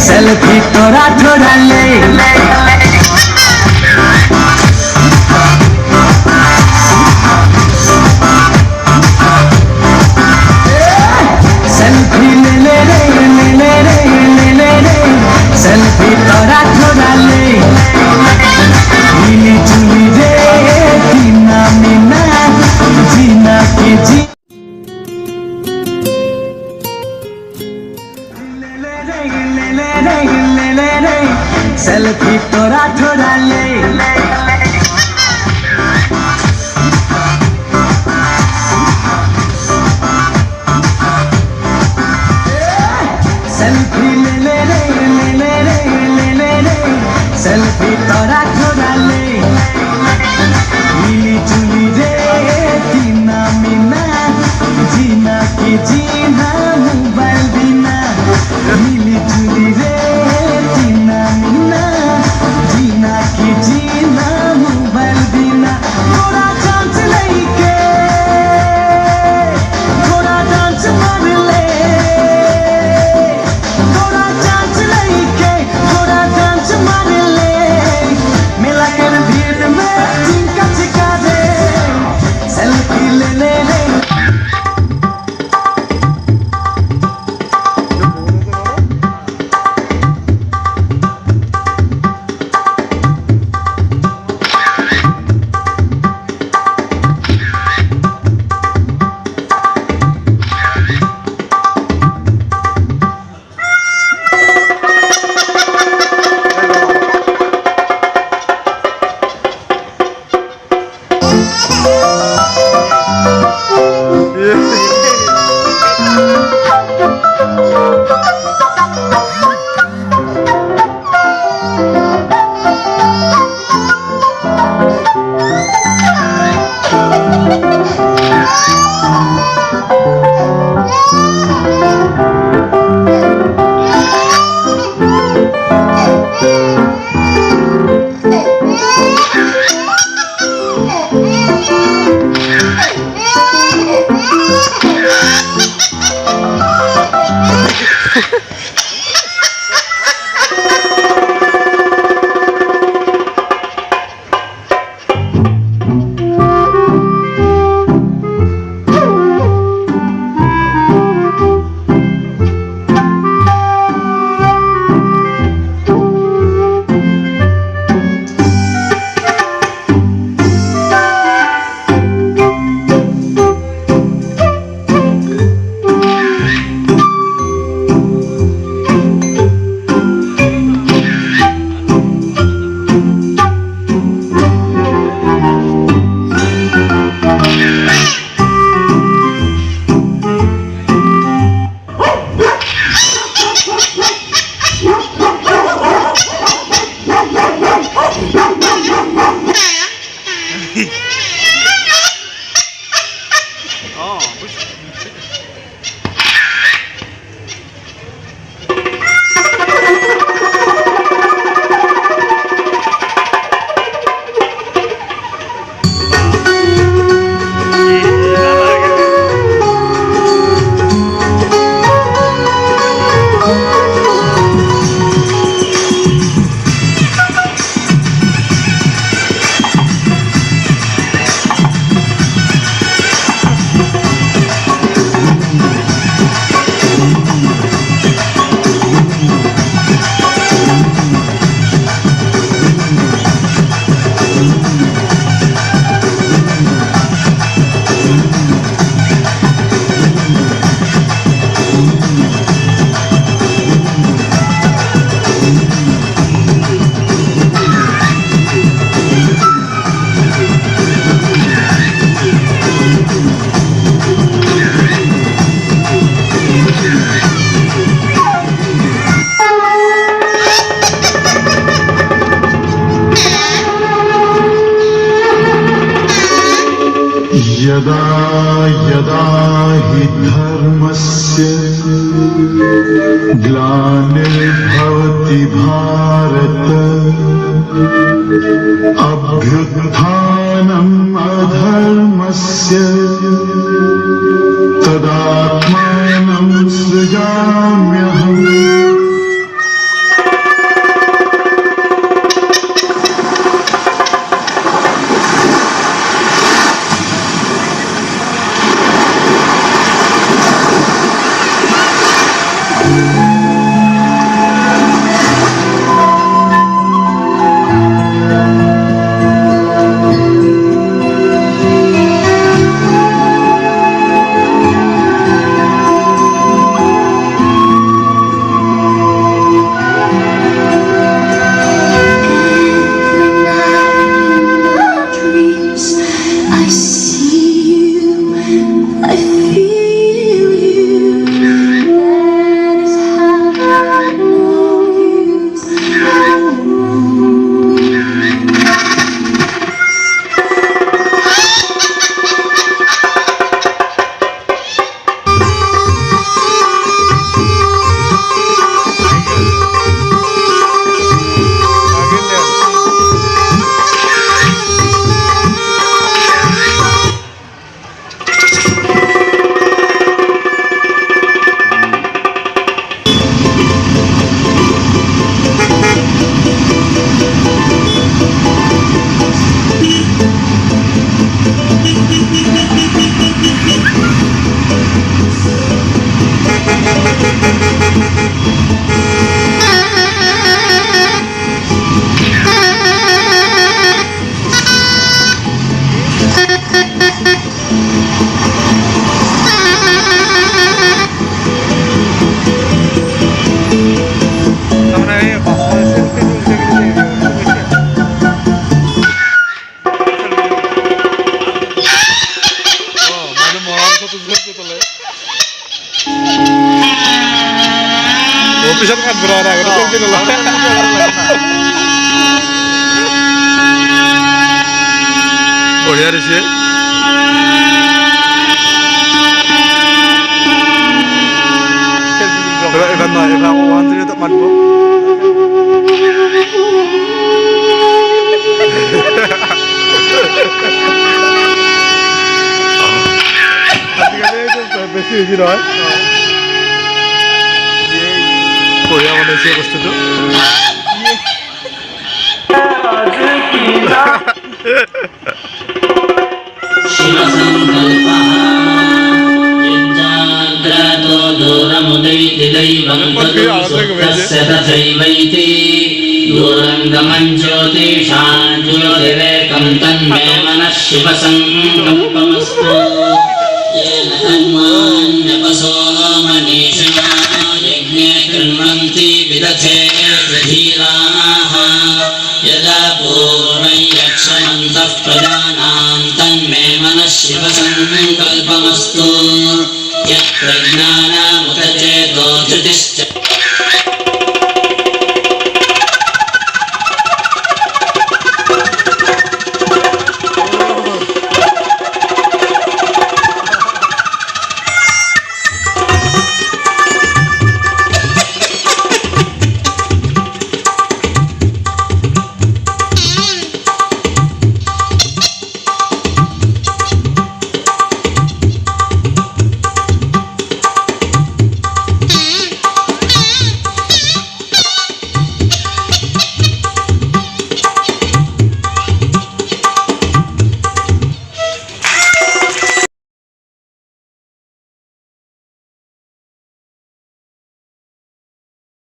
selfie तोरा थोड़ा ले सेल्फी ले ले रे ले ले रे ले ले रे सेल्फी तोरा थोड़ा ले मिली जुली रे दीना मीना जीना की जी सेल्फी तोरा थोड़ा ले सेल्फी ले ले रे ले ले रे ले ले रे सेल्फी तोरा थोड़ा ले मिली जुली रे दीना मीना जीना की जीना मोबाइल बिना मिली जुली रे दीना मीना जीना की जीना मोबाइल बिना थोड़ा चांस लेके थोड़ा डांस मार ले थोड़ा चांस लेके थोड़ा डांस मार ले मिला कर भीड़ में चिंका चिका दे सेल्फी ले ले ले यदा यदा हि धर्मस्य ग्लानिर्भवति भारत अभ्युत्थानम् अधर्मस्य तदात्मानं सृजाम्यहम् পিছত কাটব না আগতে টেনশন নল'বা বঢ়িয়া দিছে এবার নয় এবার 1 0 মারবো বেশি বেশি নয় বঢ়িয়া বনাইছে বস্তুটো दूरङ्गमं ज्योतिषां ज्योतिरेकं तन्मे मनः शिवसङ्कल्पमस्तु येन कर्माण्यपसो मनीषिणा यज्ञे कृण्वन्ति विदधे धीराः यदा पूर्वं यक्षमन्तः प्रजानां तन्मे मनः शिवसङ्कल्पमस्तु यत्प्रज्ञानामुत चेतो धृतिश्च